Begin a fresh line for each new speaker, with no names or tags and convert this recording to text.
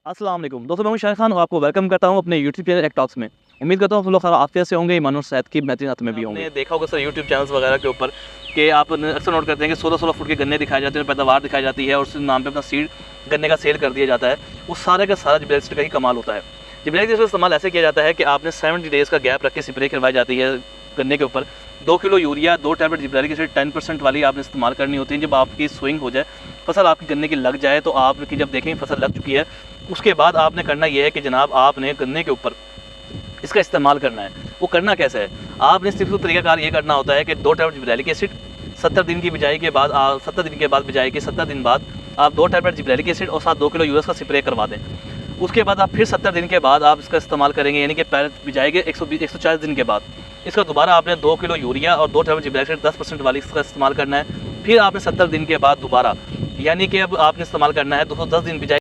अस्सलाम वालेकुम दोस्तों, मैं हूं शाहिद खान और आपको वेलकम करता हूं अपने यूट्यूब चैनल टॉक्स में। उम्मीद करता हूं आप लोग आफियत से होंगे, ईमान और सेहत की बेहतरीन हाथ में भी होंगे। देखा होगा सर यूट्यूब चैनल्स वगैरह के ऊपर कि आप अक्सर नोट करते हैं कि 16-16 फुट के गन्ने दिखाए जाते हैं, पैदावार दिखाई जाती है और उस नाम पे अपना सीड गन्ने का सेल कर दिया जाता है। वो सारे का सारा जिब्रेलिक एसिड का ही कमाल होता है। जिब्रेलिक एसिड का इस्तेमाल ऐसे किया जाता है कि आपने 70 डेज़ का गैप रख के स्प्रे करवाई जाती है गन्ने के ऊपर। 2 kilo urea, 2 tablet gibberellic acid 10% वाली आपने इस्तेमाल करनी होती है। जब आपकी स्विंग हो जाए, फसल आपकी गन्ने की लग जाए, तो आपकी जब देखेंगे फसल लग चुकी है, उसके बाद आपने करना ये है कि जनाब आपने गन्ने के ऊपर इसका इस्तेमाल करना है। वो करना कैसे है? आपने सिर्फ तरीकाकार ये करना होता है कि 2 टैबलेट जिब्रेलिक एसिड 70 दिन की बिजाई के बाद 70 दिन के बाद बिजाई के 70 दिन बाद आप 2 टैबलेट जिब्रेलिक एसिड और साथ 2 किलो यूरिया का स्प्रे करवा दें। उसके बाद आप फिर 70 दिन के बाद आप इसका इस्तेमाल करेंगे, यानी कि पहले बिजाई के 140 दिन के बाद इसका दोबारा आपने 2 किलो यूरिया और 2 टैबलेट जिब्रेलिक एसिड 10% वाली इसका इस्तेमाल करना है। फिर आपने 70 दिन के बाद दोबारा, यानी कि अब आपने इस्तेमाल करना है 210 दिन बिजाई